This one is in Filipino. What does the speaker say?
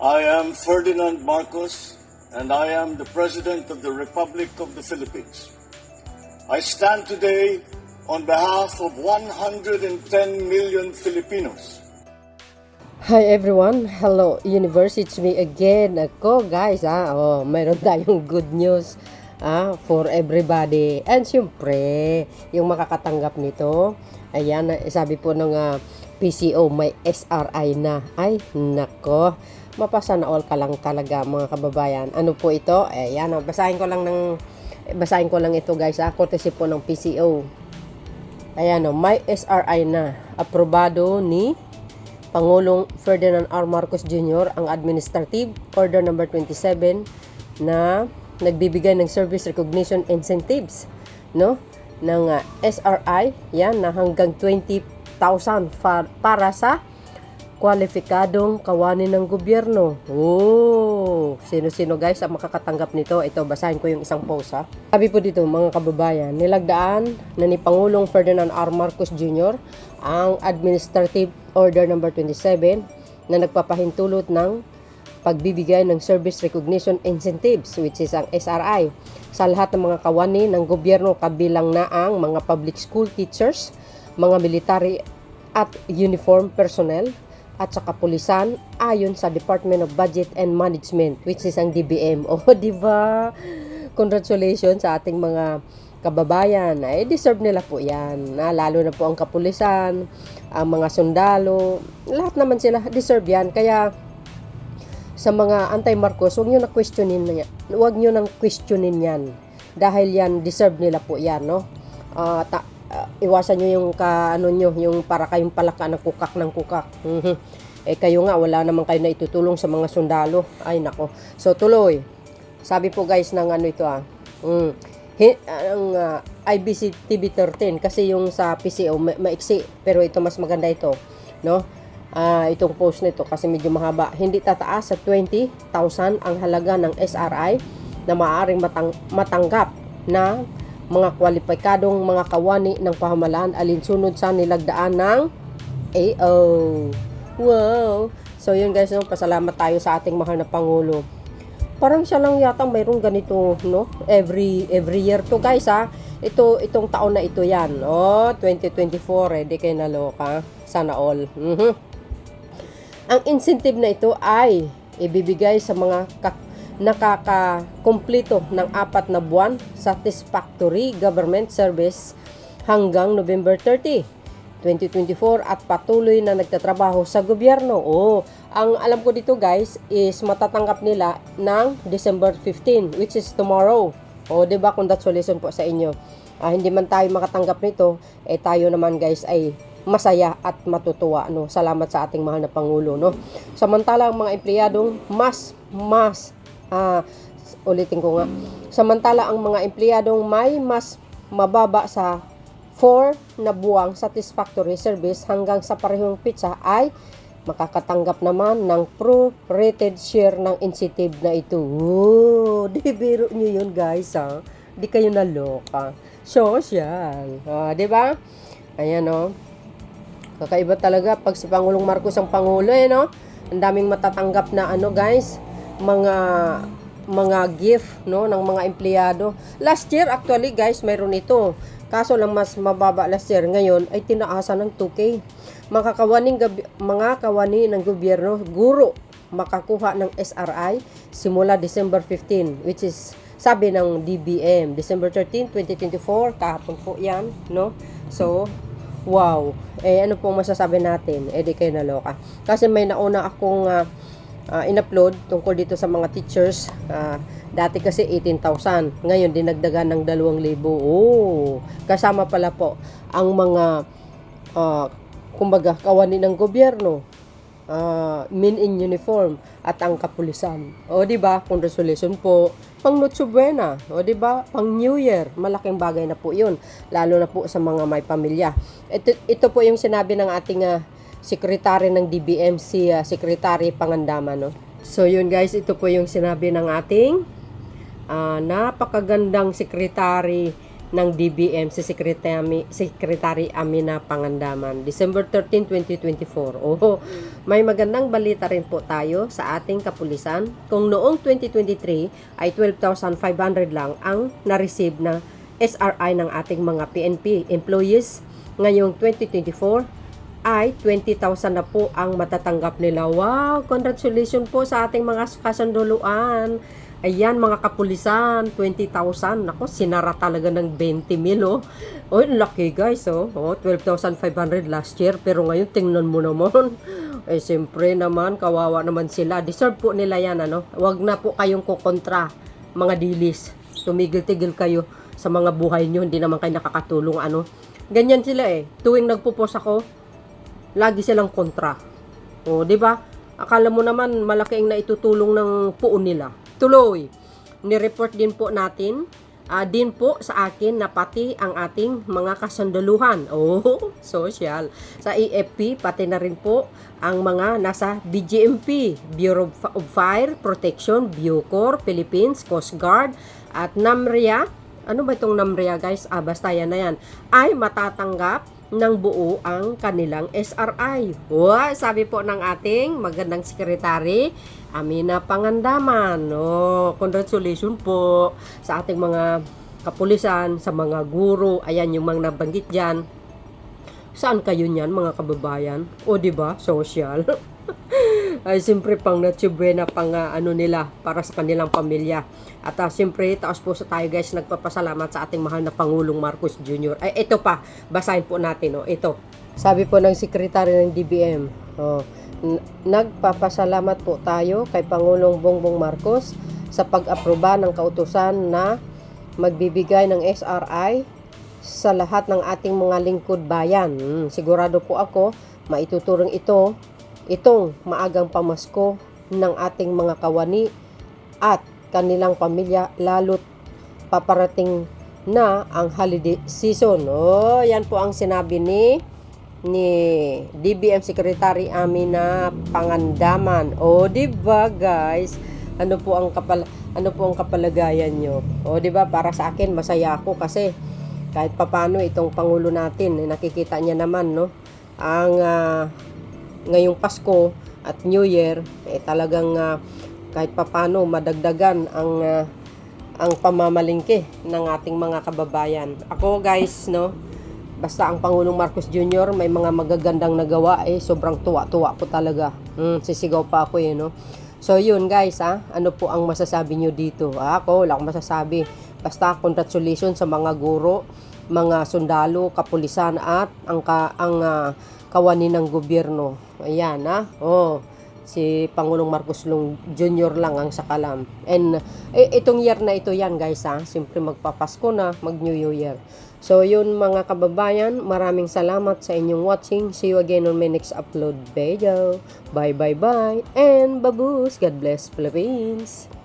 I am Ferdinand Marcos, and I am the President of the Republic of the Philippines. I stand today on behalf of 110 million Filipinos. Hi everyone, hello universe, it's me again. Ako guys, mayroon tayong good news for everybody. And syempre, yung makakatanggap nito, ayan, sabi po ng PCO, may SRI na. Ay, nako, mapasa na all ka lang talaga mga kababayan. Ano po ito? Ayan, basahin ko lang ito guys, courtesy po ng PCO. Ayan, may SRI na. Aprobado ni Pangulong Ferdinand R. Marcos Jr. ang Administrative Order Number 27 na nagbibigay ng Service Recognition Incentives, no? Ng SRI, yan, na hanggang 20,000 para sa kwalipikadong kawani ng gobyerno. Oh, sino-sino guys ang makakatanggap nito? Ito, basahin ko yung isang post Sabi po dito mga kababayan, nilagdaan na ni Pangulong Ferdinand R. Marcos Jr. ang Administrative Order Number 27 na nagpapahintulot ng pagbibigay ng Service Recognition Incentives, which is ang SRI, sa lahat ng mga kawani ng gobyerno, kabilang na ang mga public school teachers, mga military at uniform personnel, at sa kapulisan ayon sa Department of Budget and Management, which is ang DBM. Di ba? Congratulations sa ating mga kababayan. Deserve nila po yan. Lalo na po ang kapulisan, ang mga sundalo, lahat naman sila deserve yan. Kaya sa mga anti-Marcos, huwag nyo nang questionin yan. Dahil yan, deserve nila po yan, no? Iwasan nyo yung yung para kayong palaka ng kukak. Kayo nga, wala naman kayo na itutulong sa mga sundalo. Ay, nako. So, tuloy. Sabi po guys ng ito ang IBC TV 13, kasi yung sa PCO maiksi, pero ito mas maganda ito, no? Itong post nito kasi medyo mahaba. Hindi tataas sa 20,000 ang halaga ng SRI na maaaring matanggap na mga kwalipikadong mga kawani ng pamahalaan alinsunod sa nilagdaan ng AO. Wow! So yun guys, no? Pasalamat tayo sa ating mahal na Pangulo. Parang siya lang yata mayroong ganito, no? Every year to guys, itong taon na ito yan. 2024, di kayo naloka. Sana all. Ang incentive na ito ay ibibigay sa mga nakakakumpleto ng 4 na buwan satisfactory government service hanggang November 30, 2024 at patuloy na nagtatrabaho sa gobyerno. Ang alam ko dito guys is matatanggap nila ng December 15, which is tomorrow. Diba? Congratulations po sa inyo. Hindi man tayo makatanggap nito, tayo naman guys ay masaya at matutuwa, no? Salamat sa ating mahal na Pangulo, no? Samantala ang mga empleyadong ulitin ko nga. Samantala ang mga empleyadong may mas mababa sa 4 na buwang satisfactory service hanggang sa parehong pitsa ay makakatanggap naman ng prorated share ng incentive na ito. Di biro nyo yun guys, di kayo naloka. Social. Di ba? Ayan, no? Kakaiba talaga pag si Pangulong Marcos ang Pangulo, no? Ang daming matatanggap na guys, mga gift, no, ng mga empleyado. Last year actually guys, mayroon ito. Kaso lang mas mababa last year. Ngayon ay tinaasan ng 2K. Mga kawani ng gobyerno, guro, makakuha ng SRI simula December 15, which is sabi ng DBM, December 13, 2024, kahapon po yan, no? So, wow. Ano pong masasabi natin? Di kayo naloka. Kasi may nauna akong in-upload tungkol dito sa mga teachers. Dati kasi 18,000. Ngayon, dinagdagan ng 2,000. Kasama pala po ang mga kumbaga, kawani ng gobyerno, men in uniform, at ang kapulisan. Diba? Congratulations po. Pang Noche Buena. Diba? Pang New Year. Malaking bagay na po yun. Lalo na po sa mga may pamilya. Ito po yung sinabi ng ating secretary ng DBM, si Secretary Pangandaman, no? So yun guys, ito po yung sinabi ng ating napakagandang secretary ng DBM si Secretary Amina Pangandaman. December 13, 2024. Oh, may magandang balita rin po tayo sa ating kapulisan. Kung noong 2023 ay 12,500 lang ang na-receive na SRI ng ating mga PNP employees, ngayong 2024 ay 20,000 na po ang matatanggap nila. Wow! Congratulations po sa ating mga kasanduluan. Ayan, mga kapulisan, 20,000. Nako, sinara talaga ng 20 mil, oh. Oh, lucky guys, oh. Oh, 12,500 last year. Pero ngayon, tingnan mo naman. Eh, siyempre naman, kawawa naman sila. Deserve po nila yan, ano. Huwag na po kayong kukontra, mga dilis. Tumigil-tigil kayo sa mga buhay nyo. Hindi naman kayo nakakatulong, ano. Ganyan sila, eh. Tuwing nagpo-post ako, lagi silang kontra. O, di ba? Akala mo naman malaki ang naitutulong ng puon nila. Tuloy. Ni-report din po natin din po sa akin na pati ang ating mga kasandaluhan. Oh, social. Sa AFP, pati na rin po ang mga nasa BGMP, Bureau of Fire Protection, Bucor, Philippines, Coast Guard, at NAMRIA. Ano ba itong NAMRIA, guys? Basta yan na yan. Ay matatanggap ng buo ang kanilang SRI. Wow, sabi po ng ating magandang sekretary, Amina Pangandaman. Oh, congratulations po sa ating mga kapulisan, sa mga guro. Ayan yung mga nabanggit dyan. Saan kayo niyan, mga kababayan? O, diba? Social. Ay, siyempre pang natsubuena, pang ano nila, para sa kanilang pamilya. At siyempre, taos po sa tayo guys, nagpapasalamat sa ating mahal na Pangulong Marcos Jr. Ay, ito pa, basahin po natin, oh, ito. Sabi po ng sekretary ng DBM, oh, nagpapasalamat po tayo kay Pangulong Bongbong Marcos sa pag-aproba ng kautusan na magbibigay ng SRI sa lahat ng ating mga lingkod bayan. Sigurado po ako, maituturing itong maagang pamasko ng ating mga kawani at kanilang pamilya, lalo't paparating na ang holiday season. Oh, yan po ang sinabi ni DBM Secretary Amina Pangandaman. Oh, di ba guys? Ano po ang kapalagayan nyo? Oh, di ba? Para sa akin masaya ako kasi kahit papano itong pangulo natin, nakikita niya naman, no? Ang ngayong Pasko at New Year, talagang kahit papano madagdagan ang pamamalingki ng ating mga kababayan. Ako guys, no, basta ang Pangulong Marcos Jr. may mga magagandang nagawa, sobrang tuwa-tuwa ko talaga. Sisigaw pa ako, no. So yun guys, ano po ang masasabi nyo dito? Ako, wala akong masasabi. Basta congratulations sa mga guro, mga sundalo, kapulisan at ang kawani ng gobyerno. Ayan, oh, si Pangulong Marcos Jr. lang ang sakalam. And itong year na ito yan guys, siyempre magpapasko na, mag New Year. So yun mga kababayan, maraming salamat sa inyong watching. See you again on my next upload video. Bye bye bye and babush. God bless Philippines.